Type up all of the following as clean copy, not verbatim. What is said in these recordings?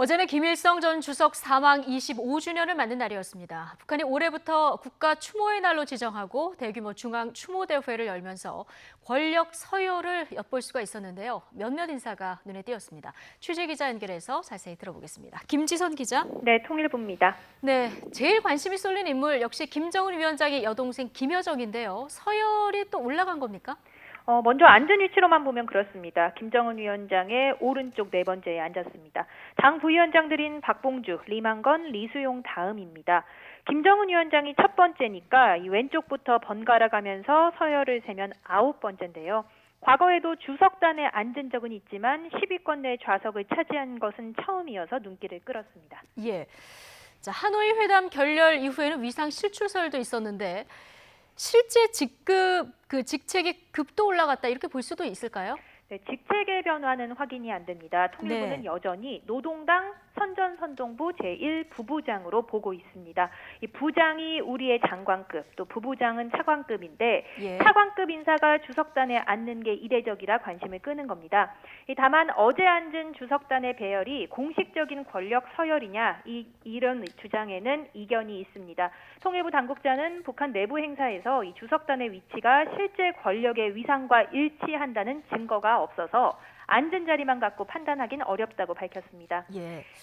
어제는 김일성 전 주석 사망 25주년을 맞는 날이었습니다. 북한이 올해부터 국가 추모의 날로 지정하고 대규모 중앙 추모대회를 열면서 권력 서열을 엿볼 수가 있었는데요. 몇몇 인사가 눈에 띄었습니다. 취재기자 연결해서 자세히 들어보겠습니다. 김지선 기자. 네, 통일부입니다. 네, 제일 관심이 쏠린 인물 역시 김정은 위원장의 여동생 김여정인데요. 서열이 또 올라간 겁니까? 먼저 앉은 위치로만 보면 그렇습니다. 김정은 위원장의 오른쪽 네 번째에 앉았습니다. 당 부위원장들인 박봉주, 리만건, 리수용 다음입니다. 김정은 위원장이 첫 번째니까 이 왼쪽부터 번갈아 가면서 서열을 세면 9번째인데요. 과거에도 주석단에 앉은 적은 있지만 10위권 내 좌석을 차지한 것은 처음이어서 눈길을 끌었습니다. 예. 자, 하노이 회담 결렬 이후에는 위상 실추설도 있었는데 실제 직책이 급도 올라갔다 이렇게 볼 수도 있을까요? 네, 직책의 변화는 확인이 안 됩니다. 통일부는 여전히 노동당 선전선동부 제1부부장으로 보고 있습니다. 이 부장이 우리의 장관급, 또 부부장은 차관급인데 차관급 인사가 주석단에 앉는 게 이례적이라 관심을 끄는 겁니다. 다만 어제 앉은 주석단의 배열이 공식적인 권력 서열이냐 이런 주장에는 이견이 있습니다. 통일부 당국자는 북한 내부 행사에서 이 주석단의 위치가 실제 권력의 위상과 일치한다는 증거가 없어서 앉은 자리만 갖고 판단하기는 어렵다고 밝혔습니다.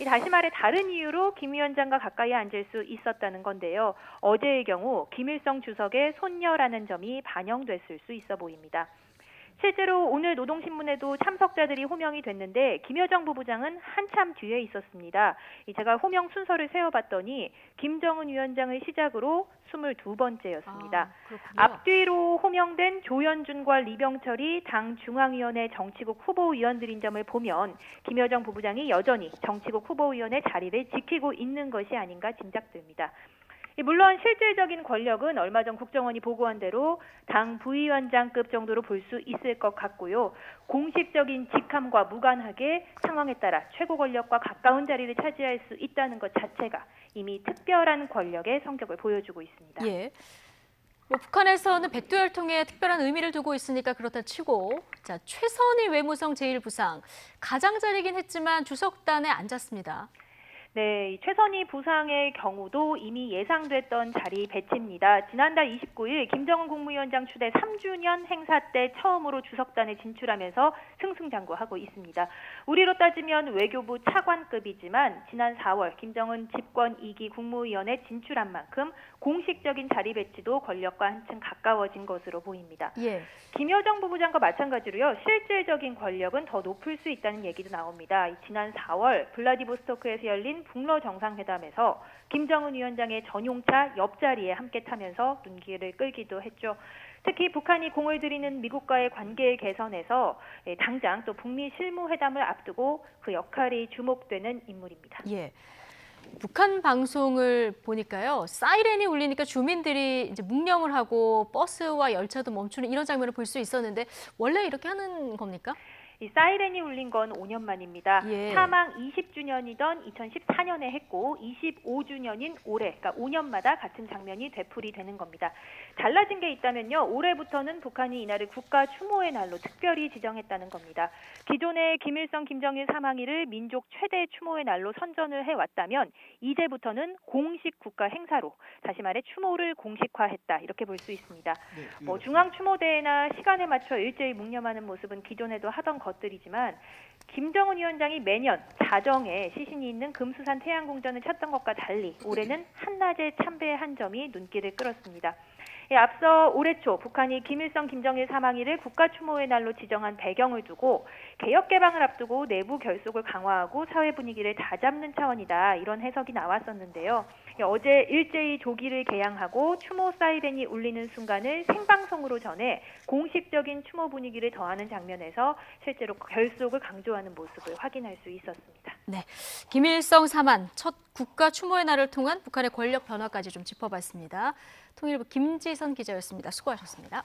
다시 말해 다른 이유로 김 위원장과 가까이 앉을 수 있었다는 건데요. 어제의 경우 김일성 주석의 손녀라는 점이 반영됐을 수 있어 보입니다. 실제로 오늘 노동신문에도 참석자들이 호명이 됐는데 김여정 부부장은 한참 뒤에 있었습니다. 제가 호명 순서를 세어봤더니 김정은 위원장을 시작으로 22번째였습니다. 앞뒤로 호명된 조현준과 리병철이 당 중앙위원회 정치국 후보위원들인 점을 보면 김여정 부부장이 여전히 정치국 후보위원회 자리를 지키고 있는 것이 아닌가 짐작됩니다. 물론 실질적인 권력은 얼마 전 국정원이 보고한 대로 당 부위원장급 정도로 볼 수 있을 것 같고요. 공식적인 직함과 무관하게 상황에 따라 최고 권력과 가까운 자리를 차지할 수 있다는 것 자체가 이미 특별한 권력의 성격을 보여주고 있습니다. 북한에서는 백두혈통에 특별한 의미를 두고 있으니까 그렇다 치고 자, 최선희 외무성 제1부상 가장자리긴 했지만 주석단에 앉았습니다. 네, 최선희 부상의 경우도 이미 예상됐던 자리 배치입니다. 지난달 29일 김정은 국무위원장 추대 3주년 행사 때 처음으로 주석단에 진출하면서 승승장구하고 있습니다. 우리로 따지면 외교부 차관급이지만 지난 4월 김정은 집권 2기 국무위원회 진출한 만큼 공식적인 자리 배치도 권력과 한층 가까워진 것으로 보입니다. 김여정 부부장과 마찬가지로요. 실질적인 권력은 더 높을 수 있다는 얘기도 나옵니다. 지난 4월 블라디보스토크에서 열린 북러 정상회담에서 김정은 위원장의 전용차 옆자리에 함께 타면서 눈길을 끌기도 했죠. 특히 북한이 공을 들이는 미국과의 관계 개선에서 당장 또 북미 실무회담을 앞두고 그 역할이 주목되는 인물입니다. 북한 방송을 보니까요. 사이렌이 울리니까 주민들이 이제 묵념을 하고 버스와 열차도 멈추는 이런 장면을 볼 수 있었는데 원래 이렇게 하는 겁니까? 이 사이렌이 울린 건 5년 만입니다. 사망 20주년이던 2014년에 했고 25주년인 올해, 그러니까 5년마다 같은 장면이 되풀이되는 겁니다. 달라진 게 있다면요. 올해부터는 북한이 이날을 국가 추모의 날로 특별히 지정했다는 겁니다. 기존의 김일성, 김정일 사망일을 민족 최대 추모의 날로 선전을 해왔다면 이제부터는 공식 국가 행사로 다시 말해 추모를 공식화했다 이렇게 볼 수 있습니다. 중앙 추모대회나 시간에 맞춰 일제히 묵념하는 모습은 기존에도 하던 것들이지만 김정은 위원장이 매년 자정에 시신이 있는 금수산 태양궁전을 찾던 것과 달리 올해는 한낮에 참배한 점이 눈길을 끌었습니다. 앞서 올해 초 북한이 김일성, 김정일 사망일을 국가 추모의 날로 지정한 배경을 두고 개혁 개방을 앞두고 내부 결속을 강화하고 사회 분위기를 다잡는 차원이다 이런 해석이 나왔었는데요. 어제 일제히 조기를 개양하고 추모 사이렌이 울리는 순간을 생방송으로 전해 공식적인 추모 분위기를 더하는 장면에서 실제로 결속을 강조하는 모습을 확인할 수 있었습니다. 김일성 사망 첫 국가 추모의 날을 통한 북한의 권력 변화까지 좀 짚어봤습니다. 통일부 김지선 기자였습니다. 수고하셨습니다.